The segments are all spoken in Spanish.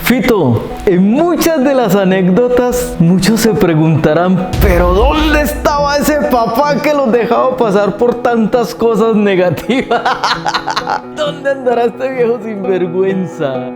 Fito, en muchas de las anécdotas, muchos se preguntarán, pero ¿dónde estaba ese papá que los dejaba pasar por tantas cosas negativas? ¿Dónde andará este viejo sinvergüenza?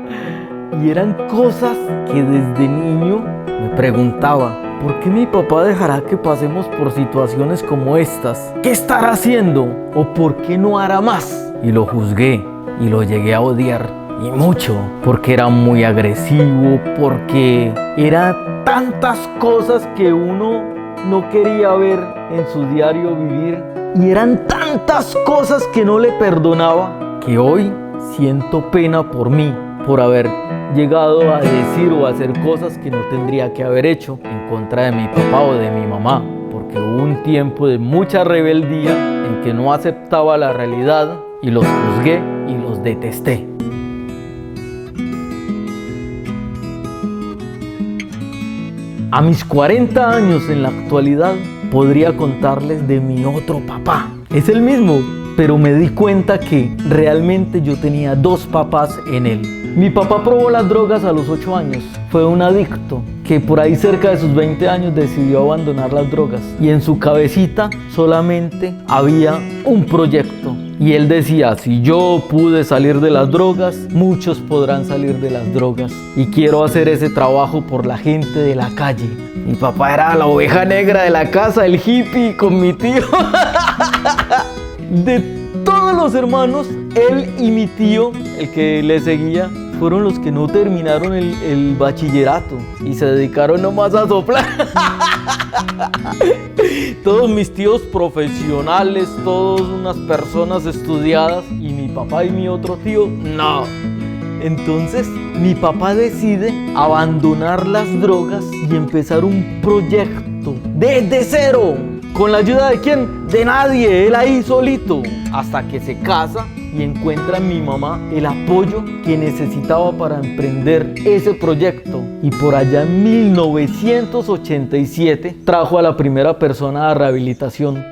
Y eran cosas que desde niño me preguntaba, ¿por qué mi papá dejará que pasemos por situaciones como estas? ¿Qué estará haciendo? ¿O por qué no hará más? Y lo juzgué y lo llegué a odiar. Y mucho, porque era muy agresivo, porque era tantas cosas que uno no quería ver en su diario vivir. Y eran tantas cosas que no le perdonaba, que hoy siento pena por mí, por haber llegado a decir o a hacer cosas que no tendría que haber hecho en contra de mi papá o de mi mamá. Porque hubo un tiempo de mucha rebeldía en que no aceptaba la realidad y los juzgué y los detesté. A mis 40 años en la actualidad podría contarles de mi otro papá. Es el mismo, pero me di cuenta que realmente yo tenía dos papás en él. Mi papá probó las drogas a los 8 años. Fue un adicto que por ahí cerca de sus 20 años decidió abandonar las drogas. Y en su cabecita solamente había un proyecto. Y él decía, si yo pude salir de las drogas, muchos podrán salir de las drogas. Y quiero hacer ese trabajo por la gente de la calle. Mi papá era la oveja negra de la casa, el hippie con mi tío. De todos los hermanos, él y mi tío, el que le seguía, fueron los que no terminaron el bachillerato y se dedicaron nomás a soplar. Todos mis tíos profesionales, todos unas personas estudiadas, y mi papá y mi otro tío, no. Entonces, mi papá decide abandonar las drogas y empezar un proyecto desde cero. ¿Con la ayuda de quién? De nadie, él ahí solito. Hasta que se casa y encuentra en mi mamá el apoyo que necesitaba para emprender ese proyecto. Y por allá en 1987 trajo a la primera persona a rehabilitación,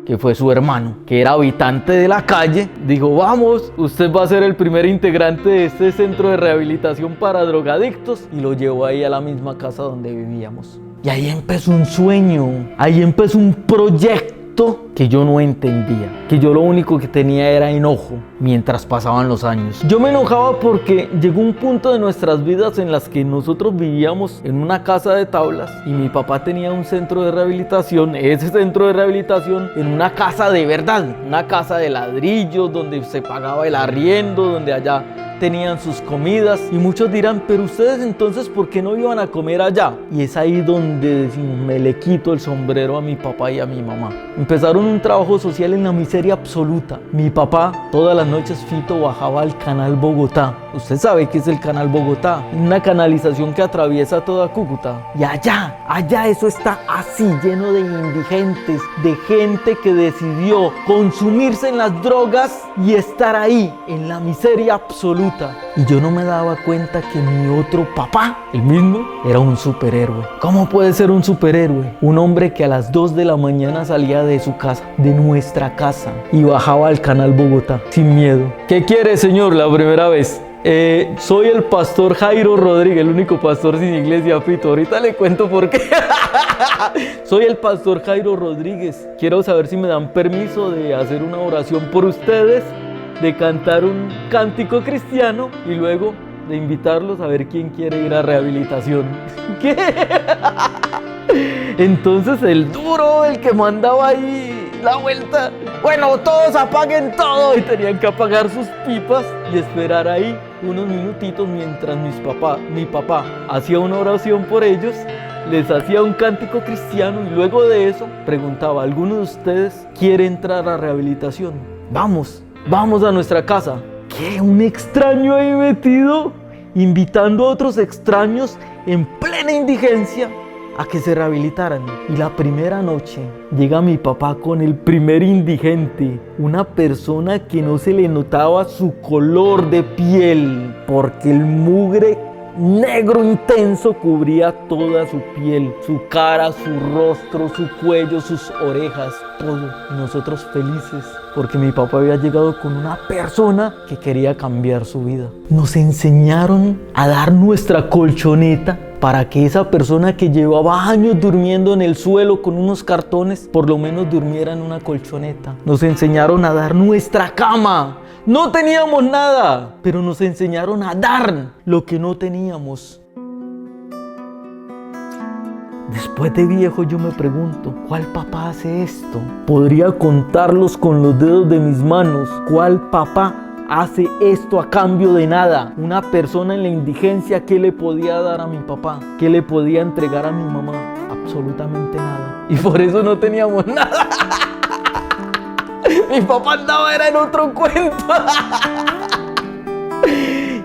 que fue su hermano, que era habitante de la calle. Dijo, vamos, usted va a ser el primer integrante de este centro de rehabilitación para drogadictos. Y lo llevó ahí a la misma casa donde vivíamos. Y ahí empezó un sueño, ahí empezó un proyecto que yo no entendía, que yo lo único que tenía era enojo mientras pasaban los años. Yo me enojaba porque llegó un punto de nuestras vidas en las que nosotros vivíamos en una casa de tablas y mi papá tenía un centro de rehabilitación, ese centro de rehabilitación en una casa de verdad, una casa de ladrillos donde se pagaba el arriendo, donde allá tenían sus comidas. Y muchos dirán, pero ustedes entonces ¿por qué no iban a comer allá? Y es ahí donde decimos, me le quito el sombrero a mi papá y a mi mamá. Empezaron un trabajo social en la miseria absoluta. Mi papá todas las noches, Fito, bajaba al canal Bogotá. Usted sabe qué es el canal Bogotá, una canalización que atraviesa toda Cúcuta. Y allá eso está así, lleno de indigentes, de gente que decidió consumirse en las drogas y estar ahí en la miseria absoluta. Y yo no me daba cuenta que mi otro papá, el mismo, era un superhéroe. ¿Cómo puede ser un superhéroe? Un hombre que a las 2 de la mañana salía de su casa, de nuestra casa, y bajaba al canal Bogotá sin miedo. ¿Qué quiere, señor, la primera vez? Soy el pastor Jairo Rodríguez, el único pastor sin iglesia, Fito. Ahorita le cuento por qué. Soy el pastor Jairo Rodríguez. Quiero saber si me dan permiso de hacer una oración por ustedes, de cantar un cántico cristiano y luego de invitarlos a ver quién quiere ir a rehabilitación. ¿Qué? Entonces el duro, el que mandaba ahí la vuelta, bueno, todos apaguen todo, y tenían que apagar sus pipas y esperar ahí unos minutitos mientras mi papá hacía una oración por ellos, les hacía un cántico cristiano y luego de eso preguntaba, ¿alguno de ustedes quiere entrar a rehabilitación? Vamos a nuestra casa. ¿Qué? ¿Un extraño ahí metido? Invitando a otros extraños en plena indigencia a que se rehabilitaran. Y la primera noche llega mi papá con el primer indigente, una persona que no se le notaba su color de piel, porque el mugre negro intenso cubría toda su piel, su cara, su rostro, su cuello, sus orejas, todo. Y nosotros felices porque mi papá había llegado con una persona que quería cambiar su vida. Nos enseñaron a dar nuestra colchoneta para que esa persona que llevaba años durmiendo en el suelo con unos cartones, por lo menos durmiera en una colchoneta. Nos enseñaron a dar nuestra cama. No teníamos nada, pero nos enseñaron a dar lo que no teníamos. Después de viejo yo me pregunto, ¿cuál papá hace esto? Podría contarlos con los dedos de mis manos. ¿Cuál papá hace esto a cambio de nada? Una persona en la indigencia, ¿qué le podía dar a mi papá? ¿Qué le podía entregar a mi mamá? Absolutamente nada. Y por eso no teníamos nada. Mi papá andaba era en otro cuento.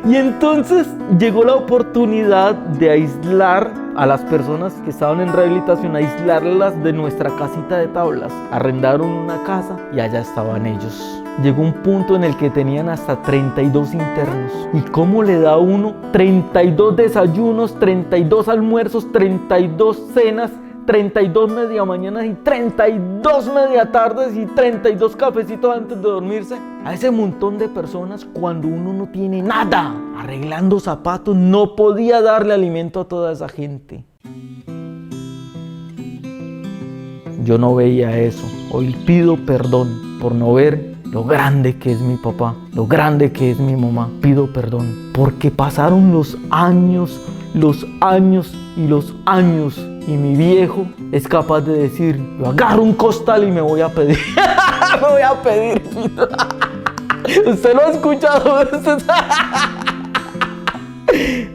Y entonces llegó la oportunidad de aislar a las personas que estaban en rehabilitación, aislarlas de nuestra casita de tablas. Arrendaron una casa y allá estaban ellos. Llegó un punto en el que tenían hasta 32 internos. ¿Y cómo le da uno 32 desayunos, 32 almuerzos, 32 cenas, 32 media mañanas y 32 media tardes y 32 cafecitos antes de dormirse? A ese montón de personas cuando uno no tiene nada, arreglando zapatos, no podía darle alimento a toda esa gente. Yo no veía eso. Hoy pido perdón por no ver lo grande que es mi papá, lo grande que es mi mamá. Pido perdón porque pasaron los años y los años. Y mi viejo es capaz de decir, yo agarro un costal y me voy a pedir. Me voy a pedir, Fito. ¿Usted lo ha escuchado?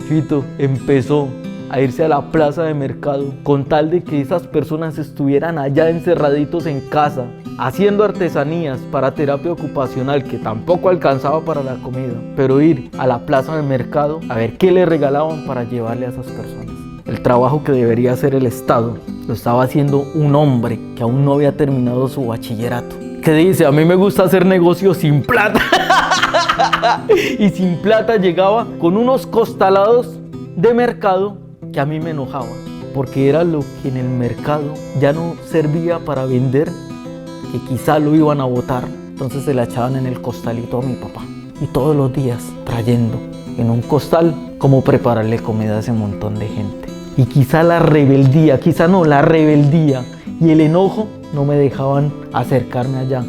Fito empezó a irse a la plaza de mercado con tal de que esas personas estuvieran allá encerraditos en casa, haciendo artesanías para terapia ocupacional, que tampoco alcanzaba para la comida, pero ir a la plaza de mercado a ver qué le regalaban para llevarle a esas personas. El trabajo que debería hacer el Estado lo estaba haciendo un hombre que aún no había terminado su bachillerato. Que dice, a mí me gusta hacer negocios sin plata. Y sin plata llegaba con unos costalados de mercado que a mí me enojaba. Porque era lo que en el mercado ya no servía para vender, que quizá lo iban a botar. Entonces se la echaban en el costalito a mi papá. Y todos los días trayendo en un costal cómo prepararle comida a ese montón de gente. Y quizá la rebeldía y el enojo no me dejaban acercarme allá.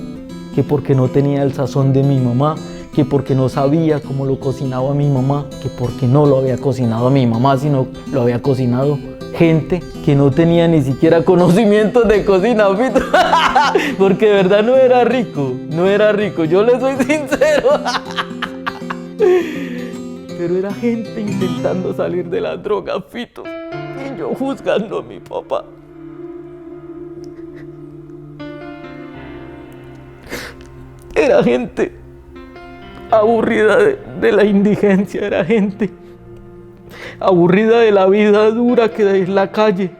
Que porque no tenía el sazón de mi mamá, que porque no sabía cómo lo cocinaba mi mamá, que porque no lo había cocinado a mi mamá, sino lo había cocinado gente que no tenía ni siquiera conocimientos de cocina, Fito. Porque de verdad no era rico, yo le soy sincero. Pero era gente intentando salir de la droga, Fito. Y yo juzgando a mi papá. Era gente aburrida de la indigencia, era gente aburrida de la vida dura que es la calle.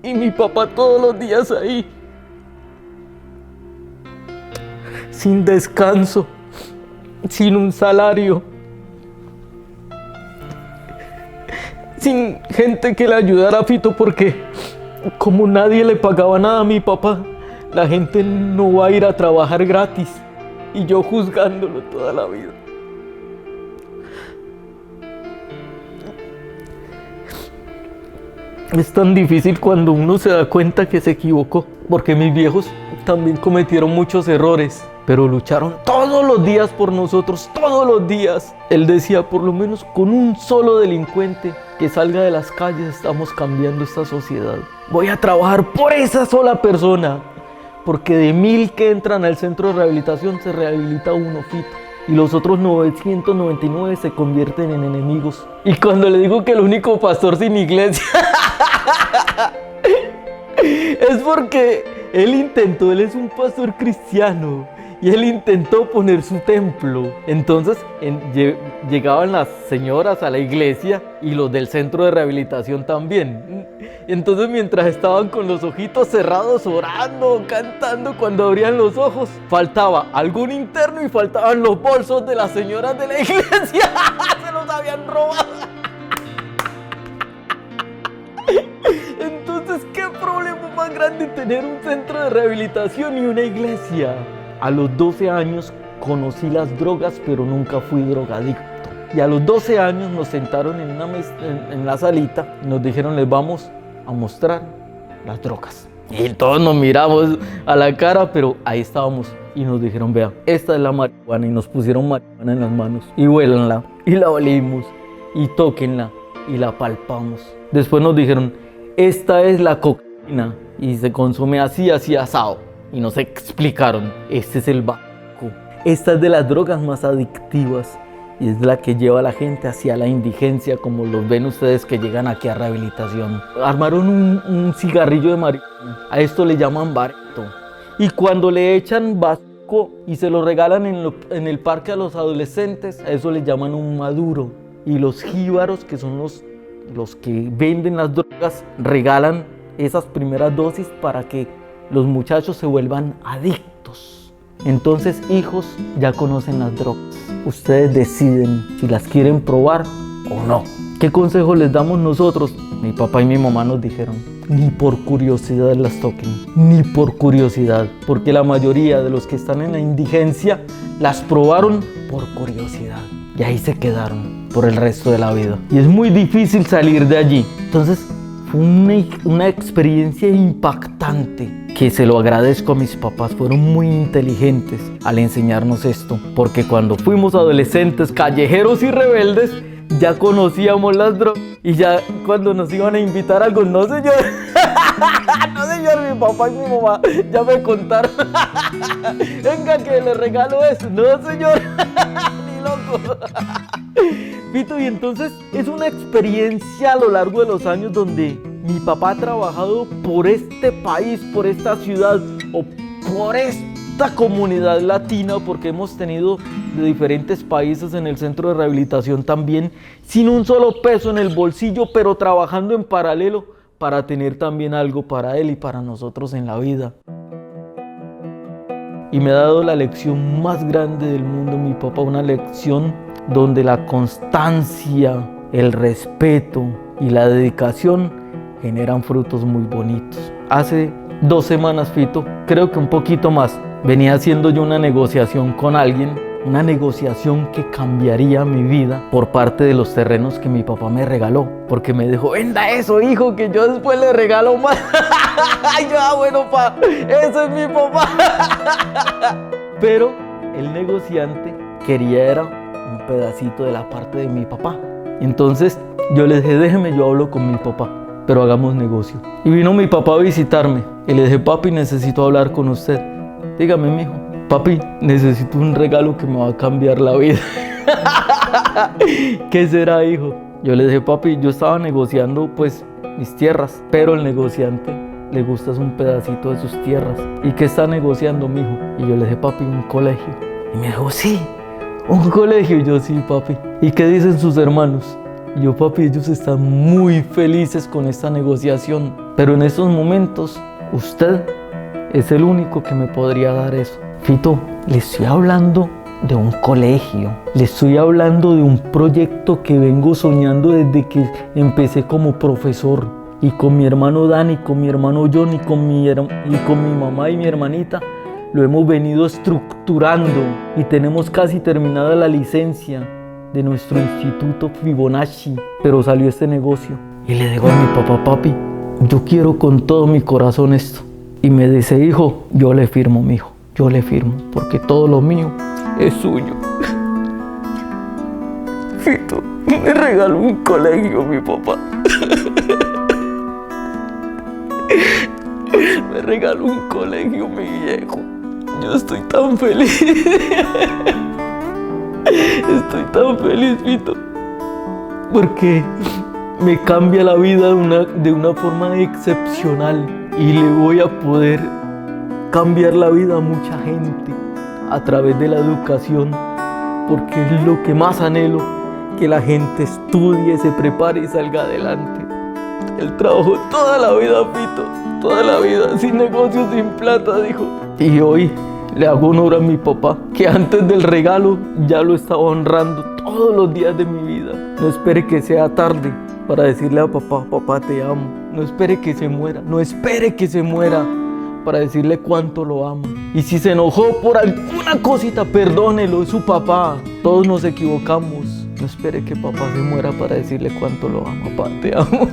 Y mi papá todos los días ahí, sin descanso, sin un salario, sin gente que le ayudara a Fito, porque como nadie le pagaba nada a mi papá, la gente no va a ir a trabajar gratis, y yo juzgándolo toda la vida. Es tan difícil cuando uno se da cuenta que se equivocó, porque mis viejos también cometieron muchos errores, pero lucharon todos los días por nosotros, todos los días. Él decía, por lo menos con un solo delincuente que salga de las calles estamos cambiando esta sociedad. Voy a trabajar por esa sola persona, porque de 1000 que entran al centro de rehabilitación se rehabilita uno, Fito. Y los otros 999 se convierten en enemigos. Y cuando le digo que el único pastor sin iglesia es porque él es un pastor cristiano y él intentó poner su templo. Entonces llegaban las señoras a la iglesia y los del centro de rehabilitación también. Entonces mientras estaban con los ojitos cerrados orando, cantando, cuando abrían los ojos faltaba algún interno y faltaban los bolsos de las señoras de la iglesia. Se los habían robado. Entonces Entonces, ¿qué problema más grande tener un centro de rehabilitación y una iglesia? A los 12 años conocí las drogas, pero nunca fui drogadicto. Y a los 12 años nos sentaron en una mesa, en la salita, y nos dijeron, les vamos a mostrar las drogas. Y todos nos miramos a la cara, pero ahí estábamos. Y nos dijeron, vea, esta es la marihuana. Y nos pusieron marihuana en las manos. Y huélanla, y la olimos, y tóquenla, y la palpamos. Después nos dijeron, esta es la cocaína, y se consume así, así asado. Y nos explicaron, este es el baco. Esta es de las drogas más adictivas. Y es la que lleva a la gente hacia la indigencia, como los ven ustedes que llegan aquí a rehabilitación. Armaron un cigarrillo de marihuana, a esto le llaman bareto. Y cuando le echan vasco y se lo regalan en el parque a los adolescentes, a eso le llaman un maduro. Y los jíbaros, que son los que venden las drogas, regalan esas primeras dosis para que los muchachos se vuelvan adictos. Entonces, hijos, ya conocen las drogas. Ustedes deciden si las quieren probar o no. ¿Qué consejo les damos nosotros? Mi papá y mi mamá nos dijeron, ni por curiosidad las toquen, ni por curiosidad, porque la mayoría de los que están en la indigencia las probaron por curiosidad y ahí se quedaron por el resto de la vida. Y es muy difícil salir de allí. Entonces, fue una experiencia impactante que se lo agradezco a mis papás. Fueron muy inteligentes al enseñarnos esto, porque cuando fuimos adolescentes, callejeros y rebeldes, ya conocíamos las drogas y ya cuando nos iban a invitar a algo, no señor, no señor, mi papá y mi mamá ya me contaron, venga que le regalo eso, no señor, ni loco. Fito, y entonces es una experiencia a lo largo de los años donde mi papá ha trabajado por este país, por esta ciudad o por esta comunidad latina, porque hemos tenido de diferentes países en el centro de rehabilitación también, sin un solo peso en el bolsillo, pero trabajando en paralelo para tener también algo para él y para nosotros en la vida. Y me ha dado la lección más grande del mundo, mi papá, una lección donde la constancia, el respeto y la dedicación generan frutos muy bonitos. Hace 2 semanas, Fito, creo que un poquito más, venía haciendo yo una negociación con alguien, una negociación que cambiaría mi vida por parte de los terrenos que mi papá me regaló, porque me dijo, venda eso, hijo, que yo después le regalo más. Ay, bueno, pa, ese es mi papá. Pero el negociante quería era un pedacito de la parte de mi papá. Entonces yo le dije, déjeme, yo hablo con mi papá, pero hagamos negocio. Y vino mi papá a visitarme y le dije, papi, necesito hablar con usted. Dígame, mijo. Papi, necesito un regalo que me va a cambiar la vida. ¿Qué será, hijo? Yo le dije, papi, yo estaba negociando pues mis tierras, pero el negociante le gusta un pedacito de sus tierras. ¿Y qué está negociando, mijo? Y yo le dije, papi, un colegio. Y me dijo, sí, un colegio. Y yo, sí, papi. ¿Y qué dicen sus hermanos? Y yo, papi, ellos están muy felices con esta negociación, pero en estos momentos usted es el único que me podría dar eso. Fito, le estoy hablando de un colegio, le estoy hablando de un proyecto que vengo soñando desde que empecé como profesor. Y con mi hermano Dani, con mi hermano John y con mi mamá y mi hermanita lo hemos venido estructurando y tenemos casi terminada la licencia de nuestro instituto Fibonacci, pero salió este negocio. Y le digo a mi papá, papi, yo quiero con todo mi corazón esto. Y me dice, hijo, yo le firmo, mijo, yo le firmo, porque todo lo mío es suyo. Fito, me regaló un colegio mi papá. Me regaló un colegio mi viejo. Yo estoy tan feliz. Estoy tan feliz, Fito, porque me cambia la vida de una forma excepcional y le voy a poder cambiar la vida a mucha gente a través de la educación, porque es lo que más anhelo, que la gente estudie, se prepare y salga adelante. Él trabajó toda la vida, Fito, toda la vida, sin negocio, sin plata, dijo. Y hoy le hago honor a mi papá, que antes del regalo ya lo estaba honrando todos los días de mi vida. No espere que sea tarde para decirle a papá, papá, te amo. No espere que se muera, no espere que se muera para decirle cuánto lo ama. Y si se enojó por alguna cosita, perdónelo, es su papá. Todos nos equivocamos. No espere que papá se muera para decirle cuánto lo ama. Papá, te amo.